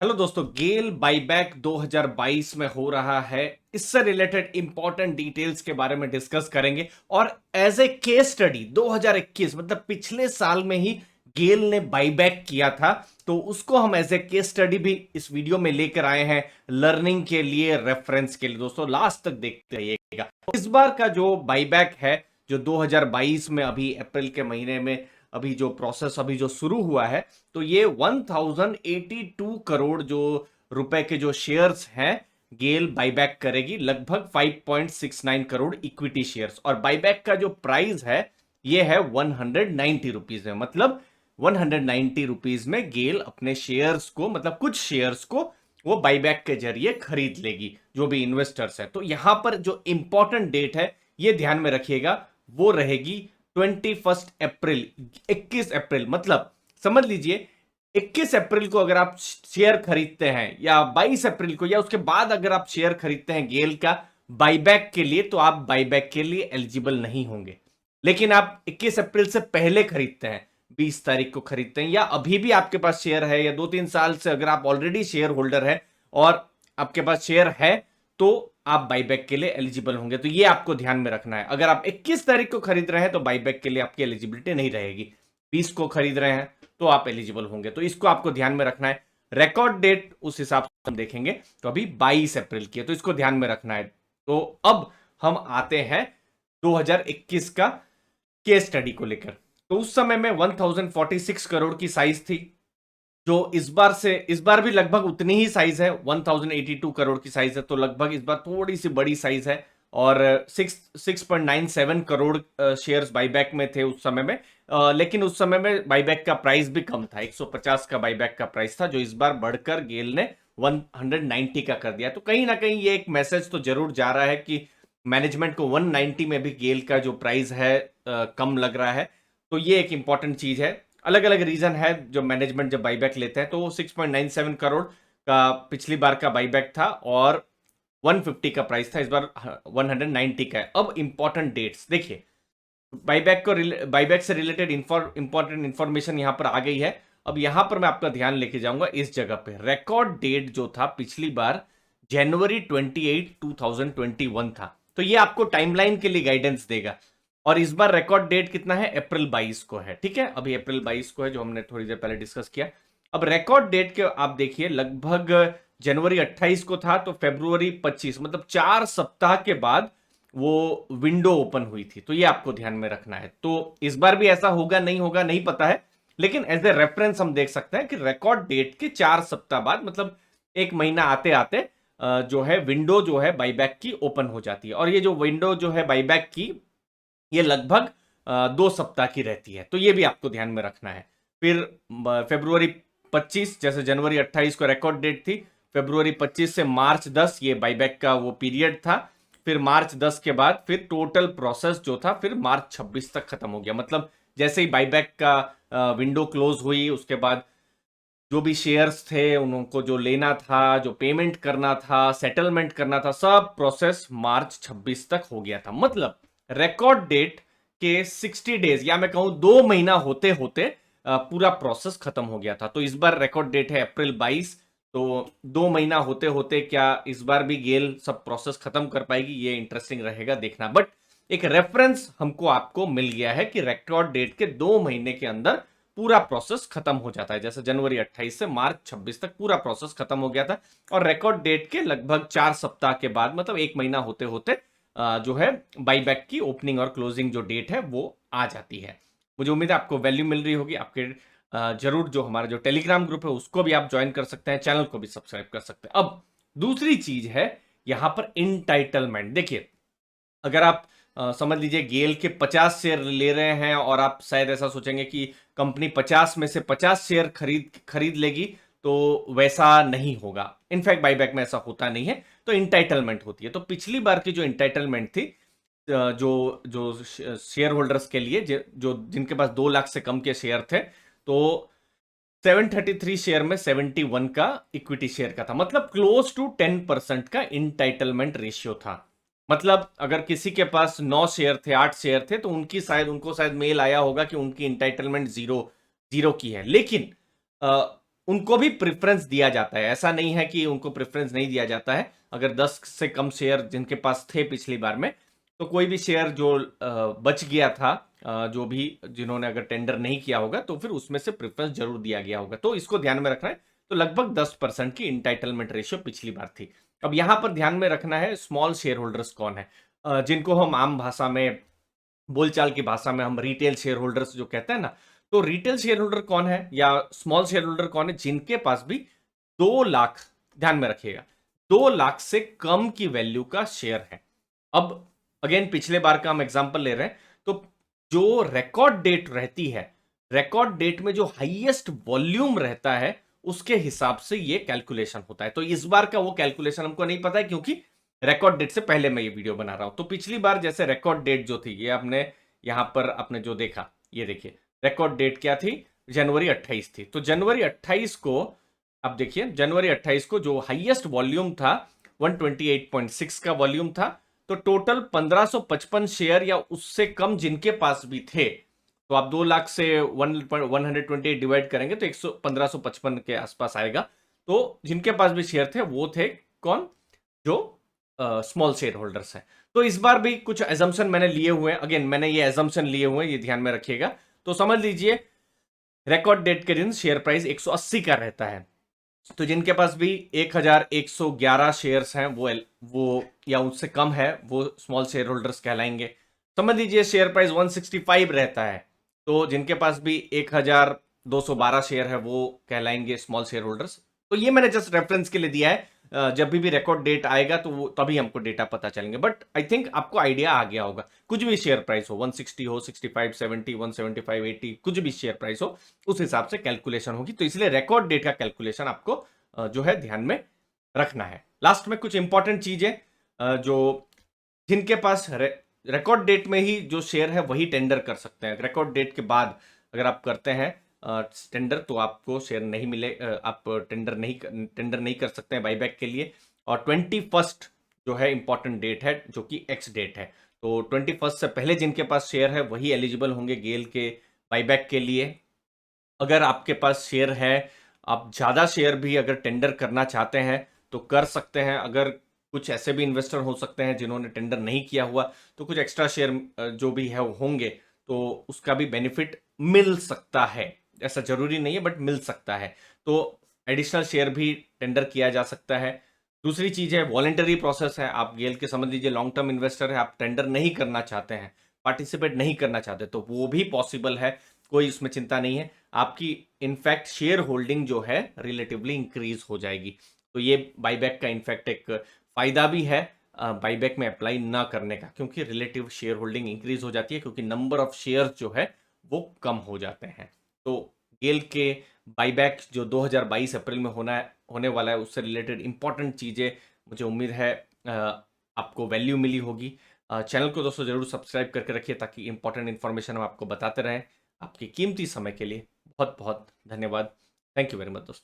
Hello दोस्तों, गेल buyback 2022 में हो रहा है। इससे रिलेटेड इंपॉर्टेंट डिटेल्स के बारे में डिस्कस करेंगे और एज ए केस स्टडी 2021 मतलब पिछले साल में ही गेल ने बाईबैक किया था, तो उसको हम एज ए केस स्टडी भी इस वीडियो में लेकर आए हैं, लर्निंग के लिए, रेफरेंस के लिए। दोस्तों लास्ट तक देखते रहिएगा। इस बार का जो बाईबैक है, जो 2022 में अभी अप्रैल के महीने में अभी जो प्रोसेस अभी जो शुरू हुआ है, तो ये 1082 करोड़ जो रुपए के जो शेयर्स हैं, गेल बाईबैक करेगी। लगभग 5.69 करोड़ इक्विटी शेयर्स, और बाईबैक का जो प्राइस है ये है 190 रुपीज में। मतलब 190 रुपीज में गेल अपने शेयर्स को, मतलब कुछ शेयर्स को वो बाईबैक के जरिए खरीद लेगी, जो भी इन्वेस्टर्स है। तो यहां पर जो इंपॉर्टेंट डेट है ये ध्यान में रखिएगा, वो रहेगी 21 अप्रैल, 21 अप्रैल। मतलब समझ लीजिए 21 अप्रैल को अगर आप शेयर खरीदते हैं, या 22 अप्रैल को, या उसके बाद अगर आप शेयर खरीदते हैं गेल का बाईबैक के लिए, तो आप बाईबैक के लिए एलिजिबल नहीं होंगे। लेकिन आप 21 अप्रैल से पहले खरीदते हैं, 20 तारीख को खरीदते हैं, या अभी भी आपके पास शेयर है, या 2-3 साल से अगर आप ऑलरेडी शेयर होल्डर है और आपके पास शेयर है, तो आप बाईबैक के लिए एलिजिबल होंगे। तो ये आपको ध्यान में रखना है। अगर आप 21 तारीख को खरीद रहे हैं तो बाईबैक के लिए आपकी एलिजिबिलिटी नहीं रहेगी। 20 को खरीद रहे हैं तो आप एलिजिबल होंगे। तो इसको आपको ध्यान में रखना है। रिकॉर्ड डेट उस हिसाब से हम देखेंगे, तो अभी 22 अप्रैल की है, तो इसको ध्यान में रखना है। तो अब हम आते हैं 2021 का केस स्टडी को लेकर। तो उस समय में 1046 करोड़ की साइज थी, जो इस बार भी लगभग उतनी ही साइज है, 1082 करोड़ की साइज है। तो लगभग इस बार थोड़ी सी बड़ी साइज है, और 6.97 करोड़ शेयर्स बाईबैक में थे उस समय में। लेकिन उस समय में बाईबैक का प्राइस भी कम था, 150 का बाईबैक का प्राइस था, जो इस बार बढ़कर गेल ने 190 का कर दिया। तो कहीं ना कहीं ये एक मैसेज तो जरूर जा रहा है कि मैनेजमेंट को 190 में भी गेल का जो प्राइस है कम लग रहा है। तो ये एक इंपॉर्टेंट चीज है। अलग अलग रीजन है जो मैनेजमेंट जब बाईबैक लेते हैं। तो वो 6.97 करोड़ का पिछली बार का बाईबैक था, और 150 का प्राइस था। इस बार 190 का है। अब इंपॉर्टेंट डेट्स देखिए, बाईबैक से रिलेटेड इंपॉर्टेंट इंफॉर्मेशन यहां पर आ गई है। अब यहां पर मैं आपका ध्यान लेके जाऊंगा इस जगह पे। रिकॉर्ड डेट जो था पिछली बार जनवरी 28 2021 था, तो ये आपको टाइमलाइन के लिए गाइडेंस देगा। और इस बार रिकॉर्ड डेट कितना है? अप्रैल 22 को है। ठीक है, अभी अप्रैल 22 को है, जो हमने थोड़ी देर पहले डिस्कस किया। अब रिकॉर्ड डेट के आप देखिए, लगभग जनवरी 28 को था, तो फरवरी 25, मतलब 4 सप्ताह के बाद वो विंडो ओपन हुई थी। तो ये आपको ध्यान में रखना है। तो इस बार भी ऐसा होगा नहीं होगा नहीं पता है, लेकिन एज ए रेफरेंस हम देख सकते हैं कि रिकॉर्ड डेट के 4 सप्ताह बाद, मतलब एक महीना आते आते जो है विंडो जो है बाईबैक की ओपन हो जाती है। और ये जो विंडो जो है बाईबैक की, ये लगभग 2 सप्ताह की रहती है। तो ये भी आपको ध्यान में रखना है। फिर फरवरी 25, जैसे जनवरी 28 को रिकॉर्ड डेट थी, फरवरी 25 से मार्च 10 ये बाईबैक का वो पीरियड था। फिर मार्च 10 के बाद फिर टोटल प्रोसेस जो था फिर मार्च 26 तक खत्म हो गया। मतलब जैसे ही बाईबैक का विंडो क्लोज हुई, उसके बाद जो भी शेयर्स थे उनको जो लेना था, जो पेमेंट करना था, सेटलमेंट करना था, सब प्रोसेस मार्च 26 तक हो गया था। मतलब रिकॉर्ड डेट के 60 डेज, या मैं कहूं 2 महीना होते होते पूरा प्रोसेस खत्म हो गया था। तो इस बार रिकॉर्ड डेट है अप्रैल 22, तो 2 महीना होते होते क्या इस बार भी गेल सब प्रोसेस खत्म कर पाएगी? ये इंटरेस्टिंग रहेगा देखना। बट एक रेफरेंस हमको आपको मिल गया है कि रिकॉर्ड डेट के 2 महीने के अंदर पूरा प्रोसेस खत्म हो जाता है। जैसे जनवरी 28 से मार्च 26 तक पूरा प्रोसेस खत्म हो गया था, और रिकॉर्ड डेट के लगभग 4 सप्ताह के बाद, मतलब एक महीना होते होते जो है बाईबैक की ओपनिंग और क्लोजिंग जो डेट है वो आ जाती है। मुझे उम्मीद है आपको वैल्यू मिल रही होगी। आपके जरूर जो हमारा जो टेलीग्राम ग्रुप है उसको भी आप ज्वाइन कर सकते हैं, चैनल को भी सब्सक्राइब कर सकते हैं। अब दूसरी चीज है यहां पर इंटाइटलमेंट। देखिए, अगर आप समझ लीजिए गेल के 50 शेयर ले रहे हैं, और आप शायद ऐसा सोचेंगे कि कंपनी 50 में से 50 शेयर खरीद लेगी, तो वैसा नहीं होगा। इनफैक्ट बाईबैक में ऐसा होता नहीं है। तो इंटाइटलमेंट होती है। तो पिछली बार की जो इंटाइटलमेंट थी, जो जो शेयर होल्डर्स के लिए, जो जिनके पास 2 लाख से कम के शेयर थे, तो 733 शेयर में 71 का इक्विटी शेयर का था। मतलब क्लोज टू 10% का इंटाइटलमेंट रेशियो था। मतलब अगर किसी के पास 9 शेयर थे, 8 शेयर थे, तो उनको शायद मेल आया होगा कि उनकी इंटाइटलमेंट जीरो जीरो की है। लेकिन उनको भी प्रेफरेंस दिया जाता है। ऐसा नहीं है कि उनको प्रेफरेंस नहीं दिया जाता है। अगर 10 से कम शेयर जिनके पास थे पिछली बार में, तो कोई भी शेयर जो बच गया था, जो भी जिन्होंने अगर टेंडर नहीं किया होगा, तो फिर उसमें से प्रेफरेंस जरूर दिया गया होगा। तो इसको ध्यान में रखना है। तो लगभग 10% की इंटाइटलमेंट रेशियो पिछली बार थी। अब यहां पर ध्यान में रखना है स्मॉल शेयर होल्डर्स कौन है, जिनको हम आम भाषा में, बोलचाल की भाषा में हम रिटेल शेयर होल्डर्स जो कहते हैं ना। तो रिटेल शेयर होल्डर कौन है या स्मॉल शेयर होल्डर कौन है? जिनके पास भी 2 लाख, ध्यान में रखिएगा, 2 लाख से कम की वैल्यू का शेयर है। अब अगेन पिछले बार का हम एग्जांपल ले रहे हैं, तो जो रिकॉर्ड डेट रहती है, रिकॉर्ड डेट में जो हाईएस्ट वॉल्यूम रहता है, उसके हिसाब से ये कैलकुलेशन होता है। तो इस बार का वो कैलकुलेशन हमको नहीं पता है, क्योंकि रिकॉर्ड डेट से पहले मैं ये वीडियो बना रहा हूं। तो पिछली बार जैसे रिकॉर्ड डेट जो थी, ये आपने यहां पर आपने जो देखा, ये देखिए रिकॉर्ड डेट क्या थी, जनवरी 28 थी। तो जनवरी 28 को, अब देखिए जनवरी 28 को जो हाईएस्ट वॉल्यूम था 128.6 का वॉल्यूम था। तो टोटल 1555 शेयर या उससे कम जिनके पास भी थे, तो आप 2 लाख से 128 डिवाइड करेंगे तो 1555 के आसपास आएगा। तो जिनके पास भी शेयर थे वो थे कौन? जो स्मॉल शेयर होल्डर्स हैं। तो इस बार भी कुछ एजम्पशन मैंने लिए हुए हैं। अगेन मैंने ये एजम्पशन लिए हुए हैं, ये ध्यान में रखिएगा। तो समझ लीजिए रिकॉर्ड डेट के दिन शेयर प्राइस 180 का रहता है। तो जिनके पास भी 1111 शेयर्स हैं, वो या उससे कम है, वो स्मॉल शेयर होल्डर्स कहलाएंगे। समझ लीजिए शेयर प्राइस 165 रहता है, तो जिनके पास भी 1212 शेयर है, वो कहलाएंगे स्मॉल शेयर होल्डर्स। तो ये मैंने जस्ट रेफरेंस के लिए दिया है। जब भी रिकॉर्ड डेट आएगा तो वो तभी हमको डेटा पता चलेंगे। बट आई थिंक आपको आइडिया आ गया होगा। कुछ भी शेयर प्राइस हो, 160 हो, 65, 70, 175, 80, कुछ भी शेयर प्राइस हो, उस हिसाब से कैलकुलेशन होगी। तो इसलिए रिकॉर्ड डेट का कैलकुलेशन आपको जो है ध्यान में रखना है। लास्ट में कुछ इंपॉर्टेंट चीजें, जो जिनके पास रिकॉर्ड डेट में ही जो शेयर है वही टेंडर कर सकते हैं। रिकॉर्ड डेट के बाद अगर आप करते हैं टेंडर, तो आपको शेयर नहीं मिले, आप टेंडर नहीं कर सकते हैं बाईबैक के लिए। और 21 जो है इंपॉर्टेंट डेट है, जो कि एक्स डेट है। तो 21 से पहले जिनके पास शेयर है वही एलिजिबल होंगे गेल के बाईबैक के लिए। अगर आपके पास शेयर है, आप ज्यादा शेयर भी अगर टेंडर करना चाहते हैं तो कर सकते हैं। अगर कुछ ऐसे भी इन्वेस्टर हो सकते हैं जिन्होंने टेंडर नहीं किया हुआ, तो कुछ एक्स्ट्रा शेयर जो भी है वो होंगे, तो उसका भी बेनिफिट मिल सकता है। ऐसा जरूरी नहीं है, बट मिल सकता है। तो एडिशनल शेयर भी टेंडर किया जा सकता है। दूसरी चीज है वॉलेंटरी प्रोसेस है। आप गेल के समझ लीजिए लॉन्ग टर्म इन्वेस्टर है, आप टेंडर नहीं करना चाहते हैं, पार्टिसिपेट नहीं करना चाहते, तो वो भी पॉसिबल है। कोई उसमें चिंता नहीं है। आपकी इनफैक्ट शेयर होल्डिंग जो है रिलेटिवली इंक्रीज हो जाएगी। तो ये बाईबैक का इनफैक्ट एक फायदा भी है बाईबैक में अप्लाई ना करने का, क्योंकि रिलेटिव शेयर होल्डिंग इंक्रीज हो जाती है, क्योंकि नंबर ऑफ शेयर जो है वो कम हो जाते हैं। तो गेल के बाईबैक जो 2022 अप्रैल में होने वाला है, उससे रिलेटेड इंपॉर्टेंट चीजें, मुझे उम्मीद है आपको वैल्यू मिली होगी। चैनल को दोस्तों जरूर सब्सक्राइब करके रखिए, ताकि इंपॉर्टेंट इन्फॉर्मेशन हम आपको बताते रहें। आपके कीमती समय के लिए बहुत बहुत धन्यवाद। थैंक यू वेरी मच दोस्तों।